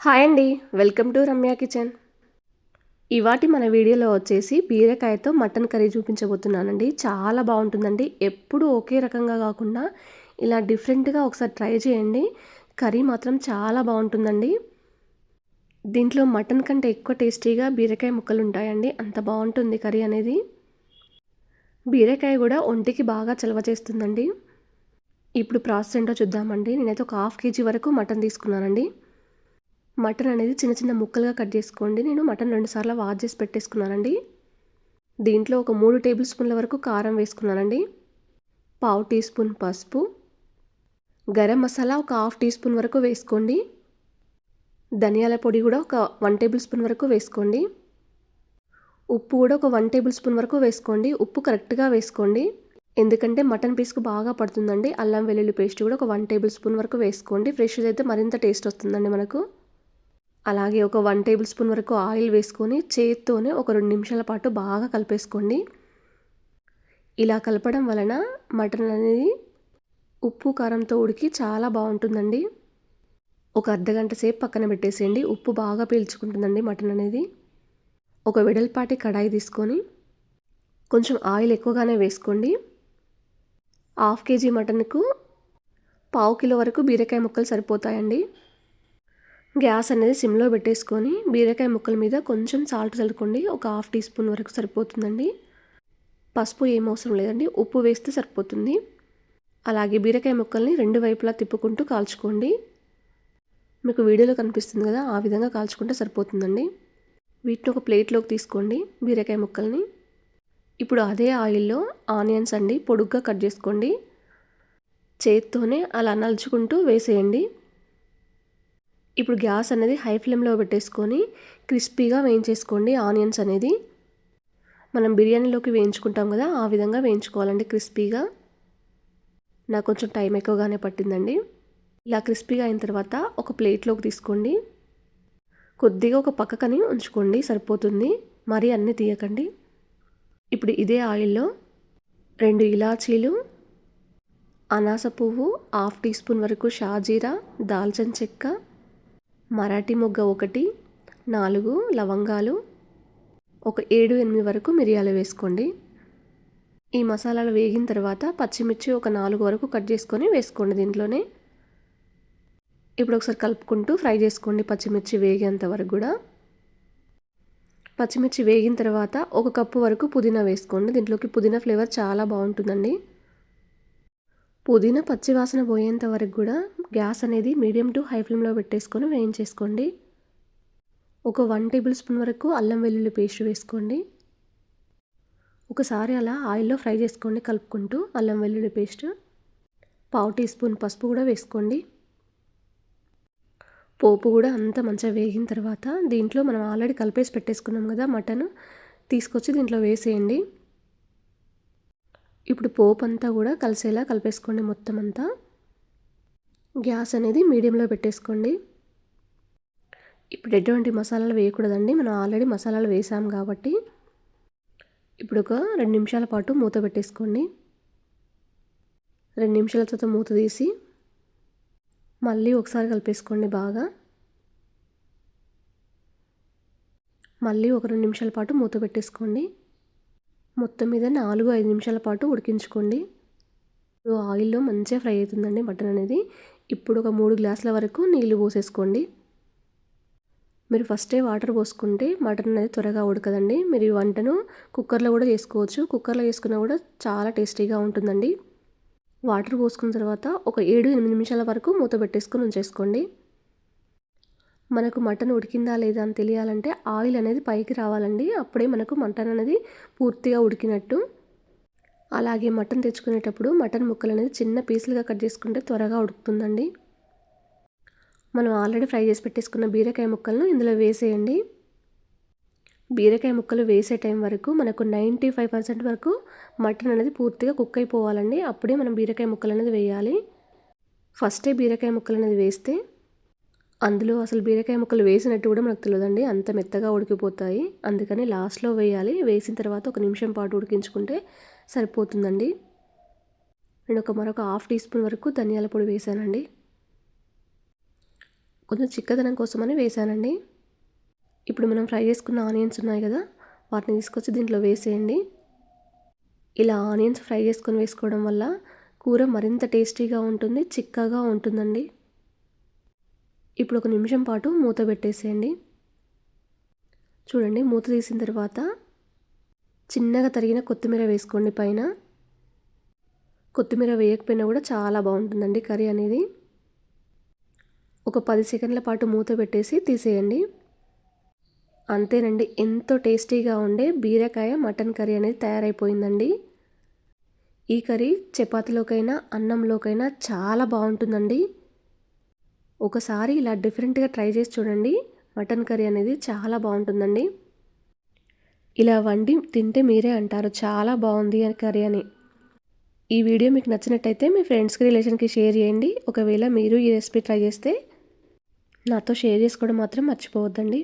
Hi అండి. Welcome to Ramya kitchen. ఇవాటి మన వీడియోలో వచ్చేసి బీరకాయతో మటన్ కర్రీ చూపించబోతున్నానండి. చాలా బాగుంటుందండి. ఎప్పుడు ఒకే రకంగా కాకుండా ఇలా డిఫరెంట్గా ఒకసారి ట్రై చేయండి. కర్రీ మాత్రం చాలా బాగుంటుందండి. దీంట్లో మటన్ కంటే ఎక్కువ టేస్టీగా బీరకాయ ముక్కలు ఉంటాయండి. అంత బాగుంటుంది కర్రీ అనేది. బీరకాయ కూడా ఒంటికి బాగా చలవ చేస్తుందండి. ఇప్పుడు ప్రాసెస్ ఏంటో చూద్దామండి. నేనైతే ఒక హాఫ్ కేజీ వరకు మటన్ తీసుకున్నానండి. మటన్ అనేది చిన్న చిన్న ముక్కలుగా కట్ చేసుకోండి. నేను మటన్ 2 సార్లు వాష్ చేసి పెట్టేసుకున్నానండి. దీంట్లో ఒక 3 టేబుల్ స్పూన్ల వరకు కారం వేసుకున్నానండి. పావు టీ స్పూన్ పసుపు, గరం మసాలా ఒక హాఫ్ టీ స్పూన్ వరకు వేసుకోండి. ధనియాల పొడి కూడా ఒక 1 టేబుల్ స్పూన్ వరకు వేసుకోండి. ఉప్పు కూడా ఒక 1 టేబుల్ స్పూన్ వరకు వేసుకోండి. ఉప్పు కరెక్ట్గా వేసుకోండి. ఎందుకంటే మటన్ పీస్కు బాగా పడుతుందండి. అల్లం వెల్లుల్లి పేస్ట్ కూడా ఒక 1 టేబుల్ స్పూన్ వరకు వేసుకోండి. ఫ్రెష్ది అయితే మరింత టేస్ట్ వస్తుందండి మనకు. అలాగే ఒక 1 టేబుల్ స్పూన్ వరకు ఆయిల్ వేసుకొని చేత్తోనే ఒక 2 నిమిషాల పాటు బాగా కలిపేసుకోండి. ఇలా కలపడం వలన మటన్ అనేది ఉప్పు కారంతో ఉడికి చాలా బాగుంటుందండి. ఒక అర్ధగంట సేపు పక్కన పెట్టేసేయండి. ఉప్పు బాగా పీల్చుకుంటుందండి మటన్ అనేది. ఒక వెడల్పాటి కడాయి తీసుకొని కొంచెం ఆయిల్ ఎక్కువగానే వేసుకోండి. హాఫ్ కేజీ మటన్కు పావు కిలో వరకు బీరకాయ ముక్కలు సరిపోతాయండి. గ్యాస్ అనేది సిమ్లో పెట్టేసుకొని బీరకాయ ముక్కల మీద కొంచెం సాల్ట్ చల్లుకోండి. ఒక హాఫ్ టీ స్పూన్ వరకు సరిపోతుందండి. పసుపు ఏం అవసరం లేదండి. ఉప్పు వేస్తే సరిపోతుంది. అలాగే బీరకాయ ముక్కల్ని 2 వైపులా తిప్పుకుంటూ కాల్చుకోండి. మీకు వీడియోలో కనిపిస్తుంది కదా, ఆ విధంగా కాల్చుకుంటే సరిపోతుందండి. వీటిని ఒక ప్లేట్లోకి తీసుకోండి బీరకాయ ముక్కల్ని. ఇప్పుడు అదే ఆయిల్లో ఆనియన్స్ అండి పొడుగ్గా కట్ చేసుకోండి. చేత్తోనే అలా నలుచుకుంటూ వేసేయండి. ఇప్పుడు గ్యాస్ అనేది హై ఫ్లేమ్లో పెట్టేసుకొని క్రిస్పీగా వేయించేసుకోండి. ఆనియన్స్ అనేది మనం బిర్యానీలోకి వేయించుకుంటాం కదా, ఆ విధంగా వేయించుకోవాలండి క్రిస్పీగా. నాకు కొంచెం టైం ఎక్కువగానే పట్టిందండి. ఇలా క్రిస్పీగా అయిన తర్వాత ఒక ప్లేట్లోకి తీసుకోండి. కొద్దిగా ఒక పక్కకని ఉంచుకోండి, సరిపోతుంది. మరీ అన్నీ తీయకండి. ఇప్పుడు ఇదే ఆయిల్లో 2 ఇలాచీలు, అనాస పువ్వు, హాఫ్ టీ స్పూన్ వరకు షాజీరా, దాల్చిన చెక్క, మరాఠీ మొగ్గ 1, 4 లవంగాలు, ఒక 7-8 వరకు మిరియాలు వేసుకోండి. ఈ మసాలాలు వేగిన తర్వాత పచ్చిమిర్చి ఒక 4 వరకు కట్ చేసుకొని వేసుకోండి దీంట్లోనే. ఇప్పుడు ఒకసారి కలుపుకుంటూ ఫ్రై చేసుకోండి పచ్చిమిర్చి వేగేంత వరకు కూడా. పచ్చిమిర్చి వేగిన తర్వాత 1 కప్పు వరకు పుదీనా వేసుకోండి. దీంట్లోకి పుదీనా ఫ్లేవర్ చాలా బాగుంటుందండి. పుదీనా పచ్చి వాసన పోయేంత వరకు కూడా గ్యాస్ అనేది మీడియం టు హై ఫ్లేమ్లో పెట్టేసుకొని వేయించేసుకోండి. ఒక 1 టేబుల్ స్పూన్ వరకు అల్లం వెల్లుల్లి పేస్ట్ వేసుకోండి. ఒకసారి అలా ఆయిల్లో ఫ్రై చేసుకోండి కలుపుకుంటూ అల్లం వెల్లుల్లి పేస్ట్. పావు టీ స్పూన్ పసుపు కూడా వేసుకోండి. పోపు కూడా అంతా మంచిగా వేగిన తర్వాత దీంట్లో మనం ఆల్రెడీ కలిపేసి పెట్టేసుకున్నాం కదా మటన్, తీసుకొచ్చి దీంట్లో వేసేయండి. ఇప్పుడు పోపు అంతా కూడా కలిసేలా కలిపేసుకోండి మొత్తం అంతా. గ్యాస్ అనేది మీడియంలో పెట్టేసుకోండి. ఇప్పుడు ఎటువంటి మసాలాలు వేయకూడదండి, మనం ఆల్రెడీ మసాలాలు వేసాం కాబట్టి. ఇప్పుడు ఒక 2 నిమిషాల పాటు మూత పెట్టేసుకోండి. 2 నిమిషాల తర్వాత మూత తీసి మళ్ళీ ఒకసారి కలిపేసుకోండి బాగా. మళ్ళీ ఒక 2 నిమిషాల పాటు మూత పెట్టేసుకోండి. మొత్తం మీద 4-5 నిమిషాల పాటు ఉడికించుకోండి. ఆయిల్లో మంచిగా ఫ్రై అవుతుందండి మటన్ అనేది. ఇప్పుడు ఒక 3 గ్లాసుల వరకు నీళ్లు పోసేసుకోండి. మీరు ఫస్టే వాటర్ పోసుకుంటే మటన్ అనేది త్వరగా ఉడకదండి. మీరు ఈ వంటను కుక్కర్లో కూడా చేసుకోవచ్చు. కుక్కర్లో చేసుకున్నా కూడా చాలా టేస్టీగా ఉంటుందండి. వాటర్ పోసుకున్న తర్వాత ఒక 7-8 నిమిషాల వరకు మూత పెట్టేసుకొని ఉంచేసుకోండి. మనకు మటన్ ఉడికిందా లేదా అని తెలియాలంటే ఆయిల్ అనేది పైకి రావాలండి. అప్పుడే మనకు మటన్ అనేది పూర్తిగా ఉడికినట్టు. అలాగే మటన్ తెచ్చుకునేటప్పుడు మటన్ ముక్కలు అనేది చిన్న పీసులుగా కట్ చేసుకుంటే త్వరగా ఉడుకుతుందండి. మనం ఆల్రెడీ ఫ్రై చేసి పెట్టేసుకున్న బీరకాయ ముక్కలను ఇందులో వేసేయండి. బీరకాయ ముక్కలు వేసే టైం వరకు మనకు 95% వరకు మటన్ అనేది పూర్తిగా కుక్ అయిపోవాలండి. అప్పుడే మనం బీరకాయ ముక్కలు అనేది వేయాలి. ఫస్టే బీరకాయ ముక్కలు అనేది వేస్తే అందులో అసలు బీరకాయ ముక్కలు వేసినట్టు కూడా మనకు తెలియదండి, అంత మెత్తగా ఉడికిపోతాయి. అందుకని లాస్ట్లో వేయాలి. వేసిన తర్వాత 1 నిమిషం పాటు ఉడికించుకుంటే సరిపోతుందండి. నేను మరొక హాఫ్ టీ స్పూన్ వరకు ధనియాల పొడి వేసానండి. కొంచెం చిక్కదనం కోసమని వేసానండి. ఇప్పుడు మనం ఫ్రై చేసుకున్న ఆనియన్స్ ఉన్నాయి కదా, వాటిని తీసుకొచ్చి దీంట్లో వేసేయండి. ఇలా ఆనియన్స్ ఫ్రై చేసుకొని వేసుకోవడం వల్ల కూర మరింత టేస్టీగా ఉంటుంది, చిక్కగా ఉంటుందండి. ఇప్పుడు ఒక నిమిషం పాటు మూత పెట్టేసేయండి. చూడండి, మూత తీసిన తర్వాత చిన్నగా తరిగిన కొత్తిమీర వేసుకోండి పైన. కొత్తిమీర వేయకపోయినా కూడా చాలా బాగుంటుందండి కర్రీ అనేది. ఒక 10 సెకండ్ల పాటు మూత పెట్టేసి తీసేయండి. అంతేనండి, ఎంతో టేస్టీగా ఉండే బీరకాయ మటన్ కర్రీ అనేది తయారైపోయిందండి. ఈ కర్రీ చపాతీలోకైనా అన్నంలోకైనా చాలా బాగుంటుందండి. ఒకసారి ఇలా డిఫరెంట్గా ట్రై చేసి చూడండి. మటన్ కర్రీ అనేది చాలా బాగుంటుందండి. ఇలా వండి తింటే మీరే అంటారు చాలా బాగుంది కర్రీ అని. ఈ వీడియో మీకు నచ్చినట్టయితే మీ ఫ్రెండ్స్కి, రిలేషన్కి షేర్ చేయండి. ఒకవేళ మీరు ఈ రెసిపీ ట్రై చేస్తే నాతో షేర్ చేసుకోవడం మాత్రం మర్చిపోవద్దండి.